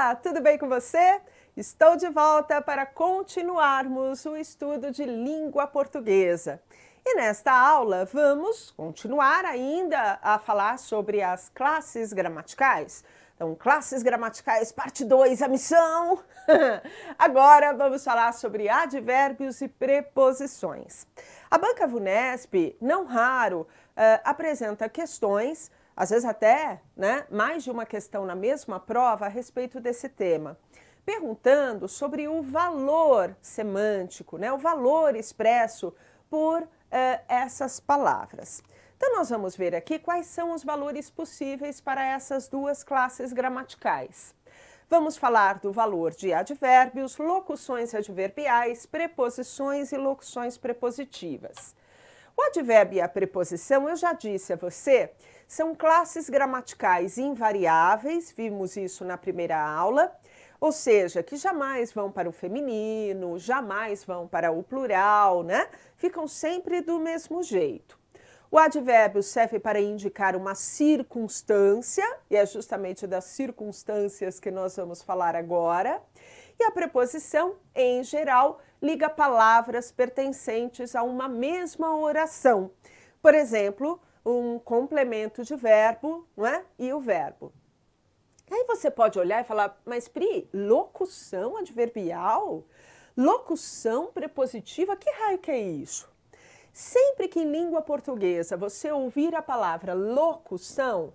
Olá, tudo bem com você? Estou de volta para continuarmos o estudo de língua portuguesa. E nesta aula vamos continuar ainda a falar sobre as classes gramaticais. Então, classes gramaticais, parte 2, a missão. Agora vamos falar sobre advérbios e preposições. A banca VUNESP, não raro, apresenta questões, às vezes até mais de uma questão na mesma prova a respeito desse tema, perguntando sobre o valor semântico, o valor expresso por essas palavras. Então, nós vamos ver aqui quais são os valores possíveis para essas duas classes gramaticais. Vamos falar do valor de advérbios, locuções adverbiais, preposições e locuções prepositivas. O advérbio e a preposição, eu já disse a você, são classes gramaticais invariáveis, vimos isso na primeira aula, ou seja, que jamais vão para o feminino, jamais vão para o plural, Ficam sempre do mesmo jeito. O advérbio serve para indicar uma circunstância, e é justamente das circunstâncias que nós vamos falar agora. E a preposição, em geral, liga palavras pertencentes a uma mesma oração. Por exemplo, um complemento de verbo, e o verbo. Aí você pode olhar e falar, mas Pri, locução adverbial? Locução prepositiva? Que raio que é isso? Sempre que em língua portuguesa você ouvir a palavra locução,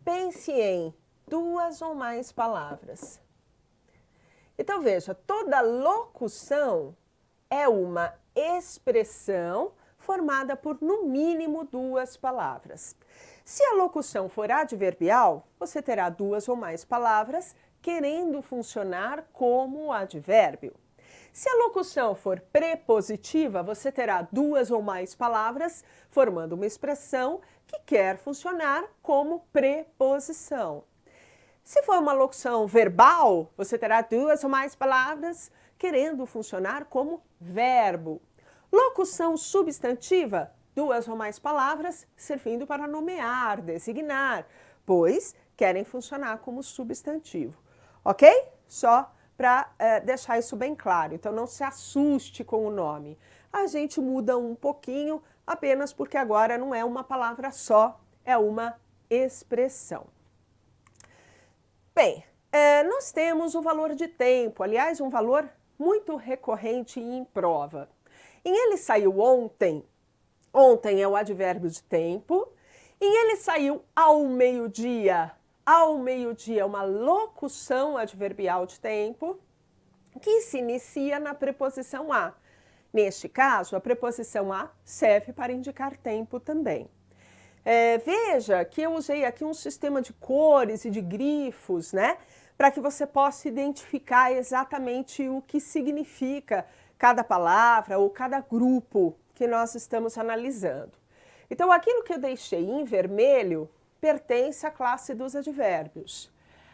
pense em duas ou mais palavras. Então veja, toda locução é uma expressão formada por no mínimo duas palavras. Se a locução for adverbial, você terá duas ou mais palavras querendo funcionar como advérbio. Se a locução for prepositiva, você terá duas ou mais palavras formando uma expressão que quer funcionar como preposição. Se for uma locução verbal, você terá duas ou mais palavras querendo funcionar como verbo. Locução substantiva, duas ou mais palavras servindo para nomear, designar, pois querem funcionar como substantivo. Ok? Só para deixar isso bem claro. Então, não se assuste com o nome. A gente muda um pouquinho apenas porque agora não é uma palavra só, é uma expressão. Bem, nós temos o valor de tempo, aliás, um valor muito recorrente em prova. Em ele saiu ontem, ontem é o advérbio de tempo. Em ele saiu ao meio-dia é uma locução adverbial de tempo que se inicia na preposição a. Neste caso, a preposição a serve para indicar tempo também. Veja que eu usei aqui um sistema de cores e de grifos, para que você possa identificar exatamente o que significa cada palavra ou cada grupo que nós estamos analisando. Então, aquilo que eu deixei em vermelho pertence à classe dos advérbios.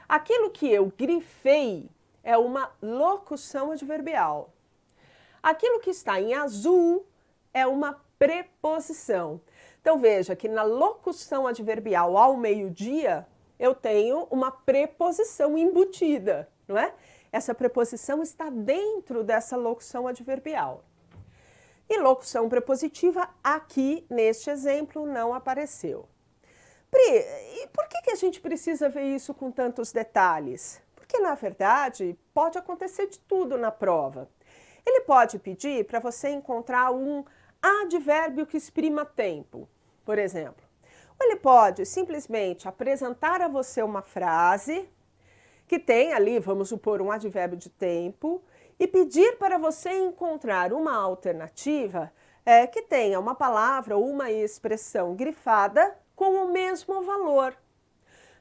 Aquilo que eu grifei é uma locução adverbial. Aquilo que está em azul é uma preposição. Então, veja que na locução adverbial ao meio-dia, eu tenho uma preposição embutida, não é? Essa preposição está dentro dessa locução adverbial. E locução prepositiva, aqui neste exemplo, não apareceu. Pri, e por que a gente precisa ver isso com tantos detalhes? Porque, na verdade, pode acontecer de tudo na prova. Ele pode pedir para você encontrar um advérbio que exprima tempo, por exemplo. Ou ele pode simplesmente apresentar a você uma frase que tem ali, vamos supor, um advérbio de tempo e pedir para você encontrar uma alternativa que tenha uma palavra ou uma expressão grifada com o mesmo valor.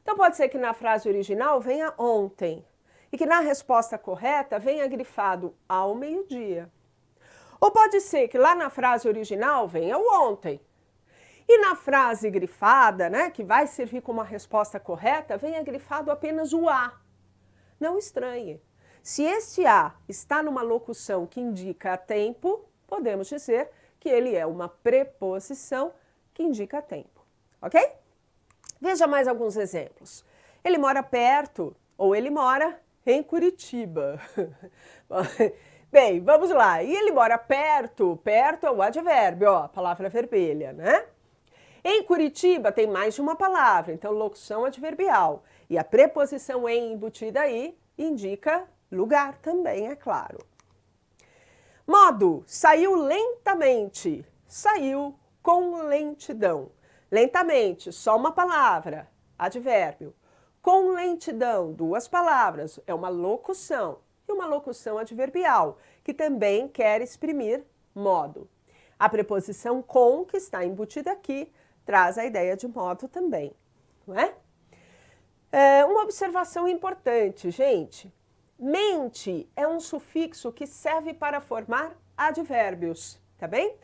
Então pode ser que na frase original venha ontem e que na resposta correta venha grifado ao meio-dia. Ou pode ser que lá na frase original venha o ontem e na frase grifada, que vai servir como a resposta correta, venha grifado apenas o a. Não estranhe. Se este a está numa locução que indica tempo, podemos dizer que ele é uma preposição que indica tempo. Ok? Veja mais alguns exemplos. Ele mora perto ou ele mora em Curitiba. Bem, vamos lá. E ele mora perto. Perto é o advérbio, ó, a palavra vermelha, né? Em Curitiba tem mais de uma palavra, então locução adverbial. E a preposição em embutida aí indica lugar também, é claro. Modo, saiu lentamente. Saiu com lentidão. Lentamente, só uma palavra, advérbio. Com lentidão, duas palavras, é uma locução. E uma locução adverbial, que também quer exprimir modo. A preposição com, que está embutida aqui, traz a ideia de modo também, não é? Uma observação importante, gente. Mente é um sufixo que serve para formar advérbios, tá bem?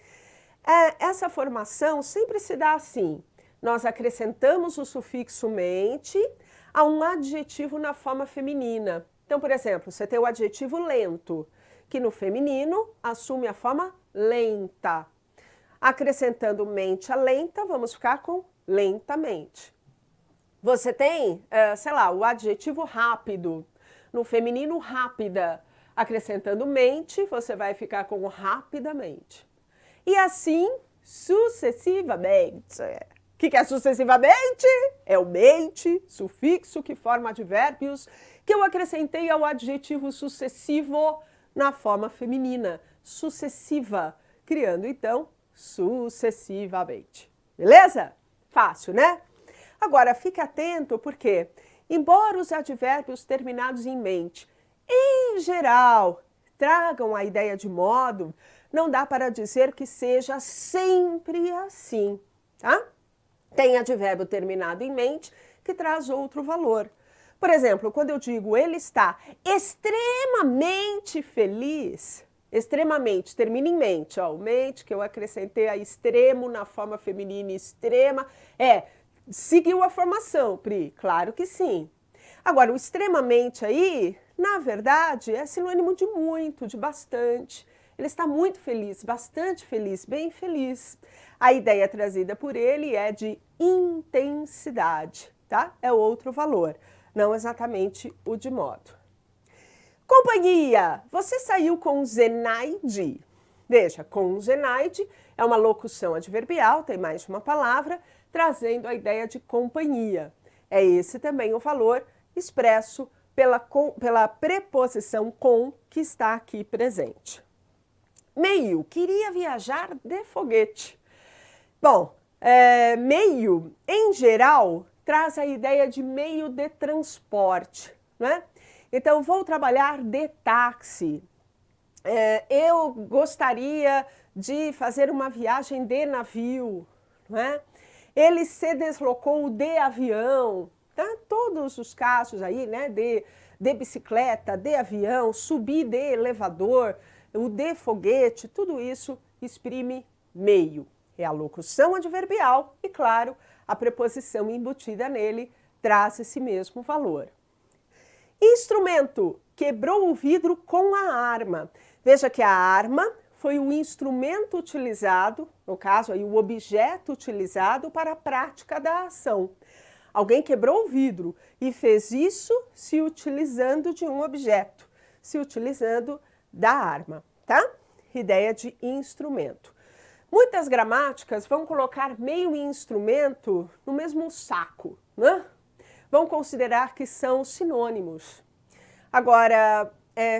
Essa formação sempre se dá assim. Nós acrescentamos o sufixo mente a um adjetivo na forma feminina. Então, por exemplo, você tem o adjetivo lento, que no feminino assume a forma lenta. Acrescentando mente a lenta, vamos ficar com lentamente. Você tem, sei lá, o adjetivo rápido, no feminino rápida. Acrescentando mente, você vai ficar com rapidamente. E assim, sucessivamente. O que é sucessivamente? É o mente, sufixo que forma advérbios, que eu acrescentei ao adjetivo sucessivo na forma feminina, sucessiva, criando então sucessivamente. Beleza? Fácil, né? Agora, fique atento porque, embora os advérbios terminados em mente, em geral, tragam a ideia de modo, não dá para dizer que seja sempre assim, tá? Tem advérbio terminado em mente que traz outro valor. Por exemplo, quando eu digo ele está extremamente feliz, extremamente, termina em mente, ó, o mente que eu acrescentei a extremo na forma feminina extrema, seguiu a formação, Pri? Claro que sim. Agora, o extremamente aí, na verdade, é sinônimo de muito, de bastante. Ele está muito feliz, bastante feliz, bem feliz. A ideia trazida por ele é de intensidade, tá? É outro valor, não exatamente o de modo. Companhia, você saiu com Zenaide. Veja, com Zenaide é uma locução adverbial, tem mais de uma palavra, trazendo a ideia de companhia. É esse também o valor expresso pela preposição com que está aqui presente. Meio, queria viajar de foguete. Bom, meio, em geral, traz a ideia de meio de transporte, né? Então, vou trabalhar de táxi. Eu gostaria de fazer uma viagem de navio, né? Ele se deslocou de avião, tá? Todos os casos aí, né? De bicicleta, de avião, subir de elevador, o de foguete, tudo isso exprime meio. É a locução adverbial e, claro, a preposição embutida nele traz esse mesmo valor. Instrumento, quebrou o vidro com a arma. Veja que a arma foi o instrumento utilizado, no caso aí o objeto utilizado para a prática da ação. Alguém quebrou o vidro e fez isso se utilizando de um objeto, se utilizando da arma, tá? Ideia de instrumento. Muitas gramáticas vão colocar meio e instrumento no mesmo saco, né? Vão considerar que são sinônimos. Agora,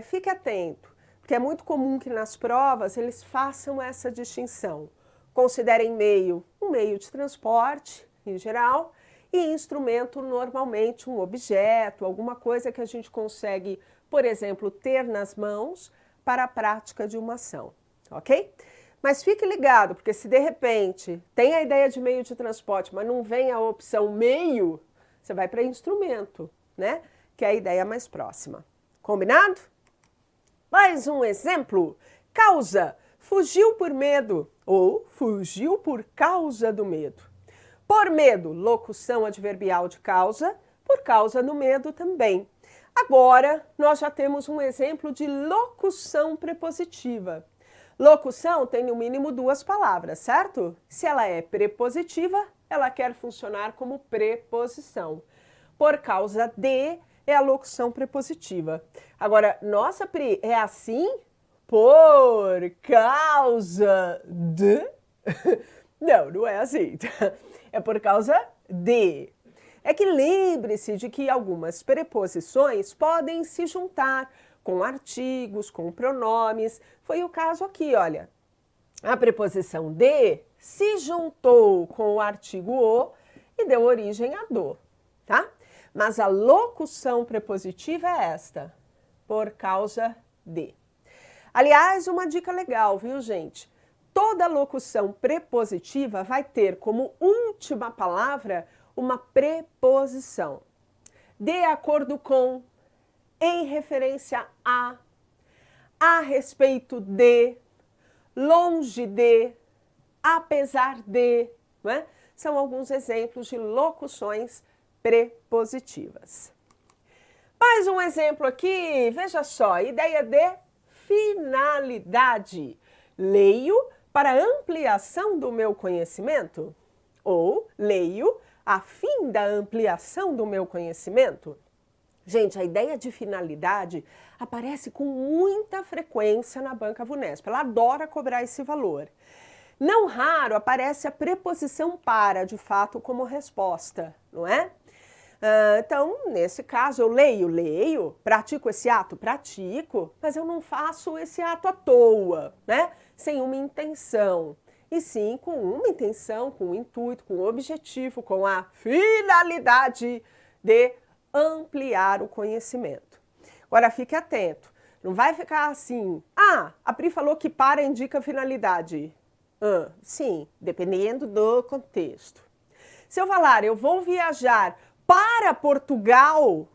fique atento, porque é muito comum que nas provas eles façam essa distinção. Considerem meio um meio de transporte, em geral, e instrumento normalmente um objeto, alguma coisa que a gente consegue, por exemplo, ter nas mãos para a prática de uma ação, ok? Mas fique ligado, porque se de repente tem a ideia de meio de transporte, mas não vem a opção meio, você vai para instrumento, né? Que é a ideia mais próxima. Combinado? Mais um exemplo. Causa. Fugiu por medo ou fugiu por causa do medo. Por medo, locução adverbial de causa, por causa do medo também. Agora, nós já temos um exemplo de locução prepositiva. Locução tem no mínimo duas palavras, certo? Se ela é prepositiva, ela quer funcionar como preposição. Por causa de é a locução prepositiva. Agora, nossa, Pri, é assim? Por causa de? Não, não é assim. É por causa de. É que lembre-se de que algumas preposições podem se juntar com artigos, com pronomes. Foi o caso aqui, olha. A preposição de se juntou com o artigo o e deu origem a do, tá? Mas a locução prepositiva é esta, por causa de. Aliás, uma dica legal, viu, gente? Toda locução prepositiva vai ter como última palavra uma preposição. De acordo com, em referência a respeito de, longe de, apesar de, não é? São alguns exemplos de locuções prepositivas. Mais um exemplo aqui, veja só, ideia de finalidade. Leio para ampliação do meu conhecimento? Ou leio a fim da ampliação do meu conhecimento? Gente, a ideia de finalidade aparece com muita frequência na Banca Vunesp. Ela adora cobrar esse valor. Não raro aparece a preposição para, de fato, como resposta, não é? Então, nesse caso, eu leio, pratico esse ato, pratico, mas eu não faço esse ato à toa, né? Sem uma intenção. E sim com uma intenção, com um intuito, com um objetivo, com a finalidade de ampliar o conhecimento. Agora fique atento, não vai ficar assim, a Pri falou que para indica finalidade. Sim, dependendo do contexto. Se eu falar, eu vou viajar para Portugal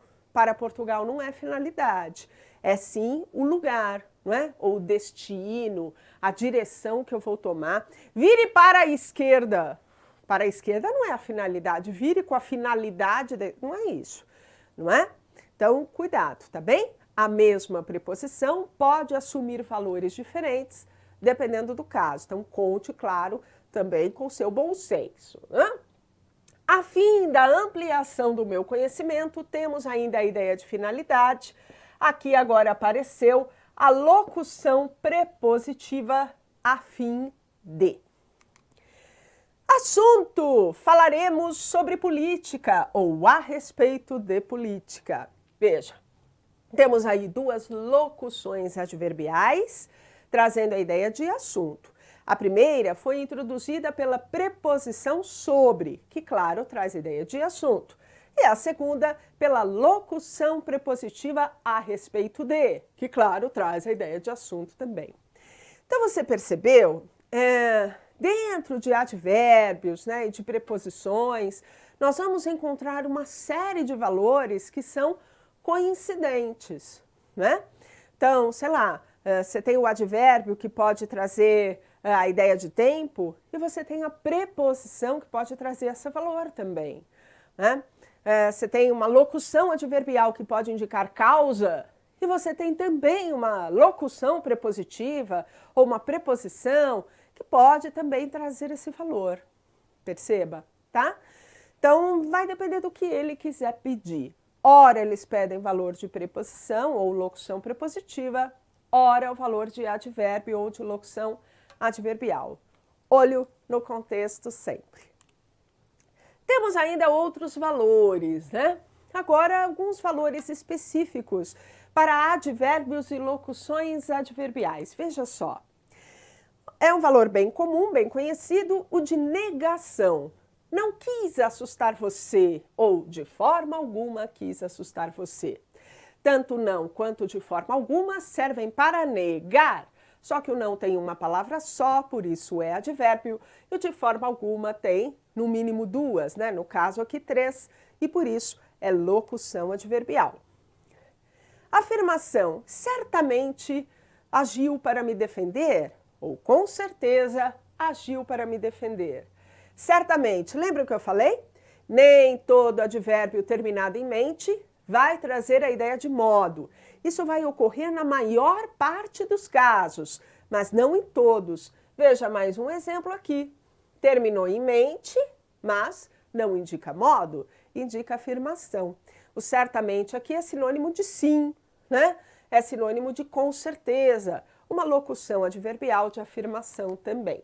não é finalidade, é sim o lugar, não é? Ou o destino, a direção que eu vou tomar. Vire para a esquerda. Para a esquerda não é a finalidade, vire com a finalidade, não é isso. Não é? Então, cuidado, tá bem? A mesma preposição pode assumir valores diferentes, dependendo do caso. Então, conte, claro, também com o seu bom senso. A fim da ampliação do meu conhecimento, temos ainda a ideia de finalidade. Aqui agora apareceu a locução prepositiva a fim de. Assunto: falaremos sobre política ou a respeito de política. Veja, temos aí duas locuções adverbiais trazendo a ideia de assunto. A primeira foi introduzida pela preposição sobre, que, claro, traz a ideia de assunto. E a segunda pela locução prepositiva a respeito de, que, claro, traz a ideia de assunto também. Então, você percebeu? Dentro de advérbios, né, e de preposições, nós vamos encontrar uma série de valores que são coincidentes, né? Então, sei lá, você tem o advérbio que pode trazer a ideia de tempo e você tem a preposição que pode trazer esse valor também, né? Você tem uma locução adverbial que pode indicar causa e você tem também uma locução prepositiva ou uma preposição que pode também trazer esse valor. Perceba, tá? Então, vai depender do que ele quiser pedir. Ora, eles pedem valor de preposição ou locução prepositiva, ora, o valor de advérbio ou de locução adverbial. Olho no contexto sempre. Temos ainda outros valores, né? Agora, alguns valores específicos para advérbios e locuções adverbiais. Veja só. É um valor bem comum, bem conhecido, o de negação. Não quis assustar você, ou de forma alguma quis assustar você. Tanto não quanto de forma alguma servem para negar. Só que o não tem uma palavra só, por isso é advérbio, e o de forma alguma tem, no mínimo, duas, né? No caso aqui, três, e por isso é locução adverbial. Afirmação: certamente agiu para me defender, ou com certeza agiu para me defender. Certamente, lembra o que eu falei? Nem todo advérbio terminado em mente vai trazer a ideia de modo. Isso vai ocorrer na maior parte dos casos, mas não em todos. Veja mais um exemplo aqui. Terminou em mente, mas não indica modo, indica afirmação. O certamente aqui é sinônimo de sim, né? É sinônimo de com certeza, uma locução adverbial de afirmação também.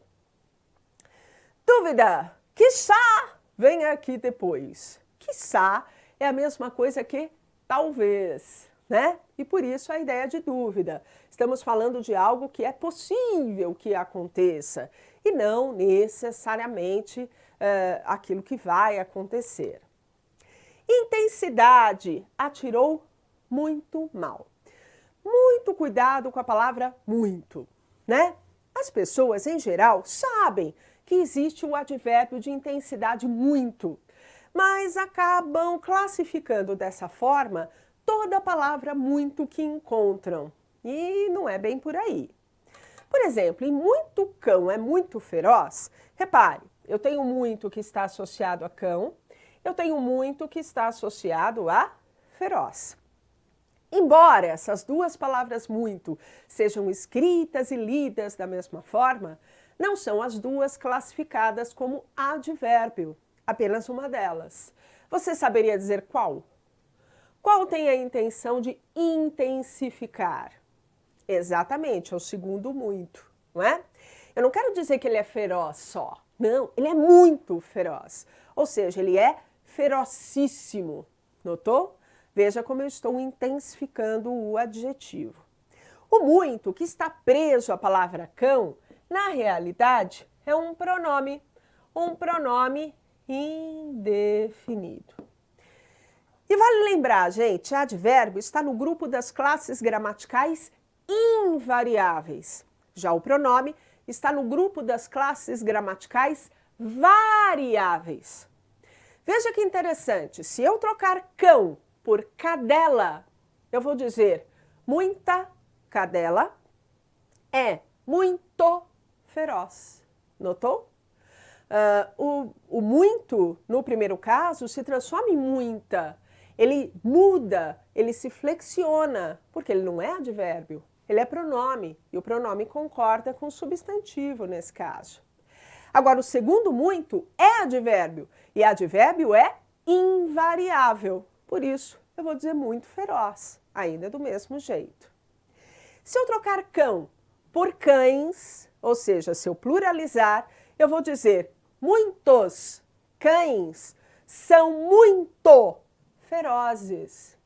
Dúvida, quiçá, vem aqui depois. Quiçá é a mesma coisa que talvez, né? E por isso a ideia de dúvida. Estamos falando de algo que é possível que aconteça e não necessariamente aquilo que vai acontecer. Intensidade, atirou muito mal. Muito cuidado com a palavra muito, né? As pessoas, em geral, sabem que existe o advérbio de intensidade muito, mas acabam classificando dessa forma toda a palavra muito que encontram. E não é bem por aí. Por exemplo, em muito cão é muito feroz, repare, eu tenho muito que está associado a cão, eu tenho muito que está associado a feroz. Embora essas duas palavras muito sejam escritas e lidas da mesma forma, não são as duas classificadas como advérbio, apenas uma delas. Você saberia dizer qual? Qual tem a intenção de intensificar? Exatamente, é o segundo muito, não é? Eu não quero dizer que ele é feroz só, não, ele é muito feroz, ou seja, ele é ferocíssimo, notou? Veja como eu estou intensificando o adjetivo. O muito, que está preso à palavra cão, na realidade é um pronome indefinido. E vale lembrar, gente, advérbio está no grupo das classes gramaticais invariáveis. Já o pronome está no grupo das classes gramaticais variáveis. Veja que interessante, se eu trocar cão por cadela, eu vou dizer muita cadela é muito feroz. Notou? O muito, no primeiro caso, se transforma em muita. Ele muda, ele se flexiona, porque ele não é advérbio, ele é pronome, e o pronome concorda com o substantivo nesse caso. Agora, o segundo muito é advérbio, e advérbio é invariável. Por isso, eu vou dizer muito feroz, ainda do mesmo jeito. Se eu trocar cão por cães, ou seja, se eu pluralizar, eu vou dizer muitos cães são muito ferozes.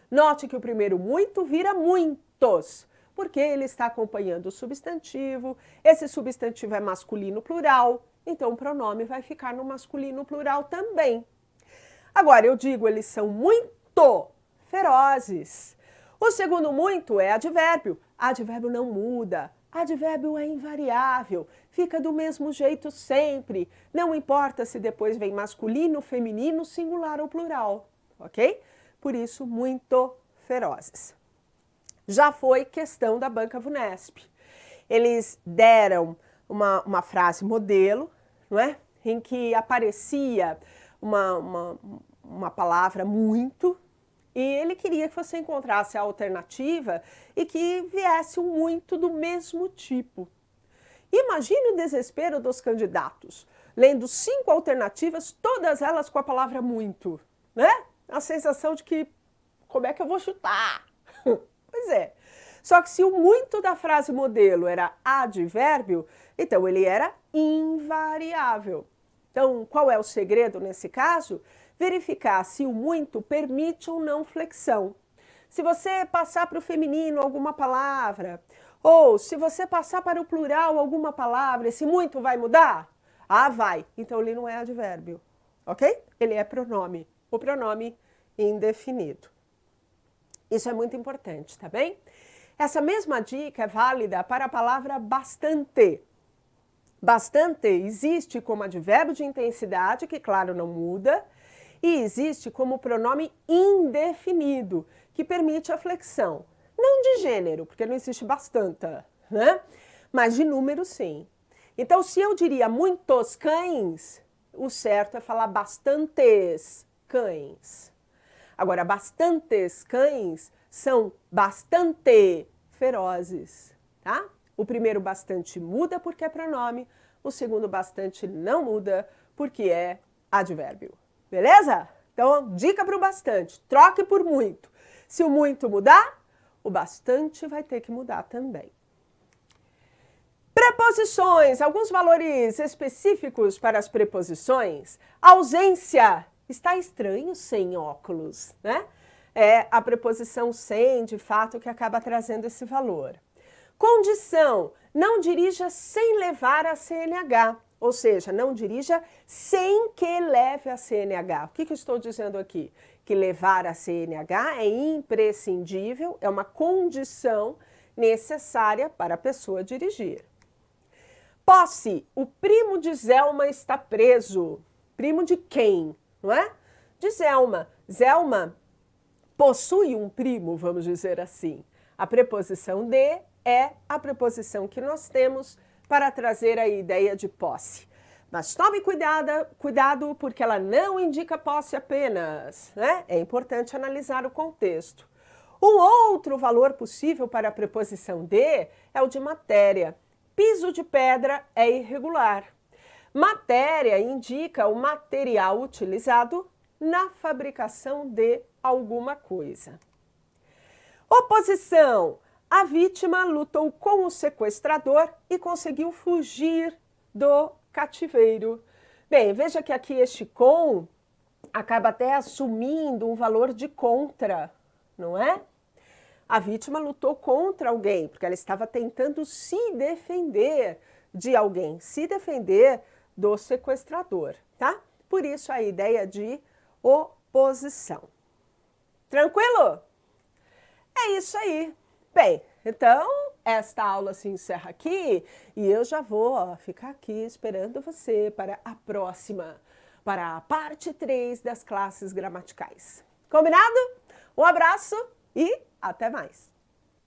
Note que o primeiro muito vira muitos, porque ele está acompanhando o substantivo, esse substantivo é masculino plural, então o pronome vai ficar no masculino plural também. Agora, eu digo, eles são muito ferozes. O segundo muito é advérbio. Advérbio não muda. Advérbio é invariável. Fica do mesmo jeito sempre. Não importa se depois vem masculino, feminino, singular ou plural. Ok? Por isso, muito ferozes. Já foi questão da Banca VUNESP. Eles deram uma frase modelo, não é? Em que aparecia uma palavra muito, e ele queria que você encontrasse a alternativa e que viesse um muito do mesmo tipo. Imagine o desespero dos candidatos, lendo 5 alternativas, todas elas com a palavra muito, né? A sensação de que, como é que eu vou chutar? Pois é. Só que se o muito da frase modelo era advérbio, então ele era invariável. Então, qual é o segredo nesse caso? Verificar se o muito permite ou não flexão. Se você passar para o feminino alguma palavra, ou se você passar para o plural alguma palavra, esse muito vai mudar? Ah, vai. Então ele não é advérbio, ok? Ele é pronome, o pronome indefinido. Isso é muito importante, tá bem? Essa mesma dica é válida para a palavra bastante. Bastante existe como advérbio de intensidade, que claro não muda, e existe como pronome indefinido, que permite a flexão. Não de gênero, porque não existe bastanta, né? Mas de número sim. Então, se eu diria muitos cães, o certo é falar bastantes cães. Agora, bastantes cães são bastante ferozes, tá? O primeiro bastante muda porque é pronome, o segundo bastante não muda porque é advérbio. Beleza? Então, dica para o bastante, troque por muito. Se o muito mudar, o bastante vai ter que mudar também. Preposições, alguns valores específicos para as preposições. Ausência, está estranho sem óculos, né? É a preposição sem, de fato, que acaba trazendo esse valor. Condição, não dirija sem levar a CNH, ou seja, não dirija sem que leve a CNH. O que eu estou dizendo aqui? Que levar a CNH é imprescindível, é uma condição necessária para a pessoa dirigir. Posse, o primo de Zelma está preso. Primo de quem, não é? De Zelma. Zelma possui um primo, vamos dizer assim. A preposição de é a preposição que nós temos para trazer a ideia de posse. Mas tome cuidado porque ela não indica posse apenas, né? É importante analisar o contexto. Um outro valor possível para a preposição de é o de matéria. Piso de pedra é irregular. Matéria indica o material utilizado na fabricação de alguma coisa. Oposição. A vítima lutou com o sequestrador e conseguiu fugir do cativeiro. Bem, veja que aqui este com acaba até assumindo um valor de contra, não é? A vítima lutou contra alguém, porque ela estava tentando se defender de alguém, se defender do sequestrador, tá? Por isso a ideia de oposição. Tranquilo? É isso aí. Bem, então esta aula se encerra aqui e eu já vou ficar aqui esperando você para a próxima, para a parte 3 das classes gramaticais. Combinado? Um abraço e até mais!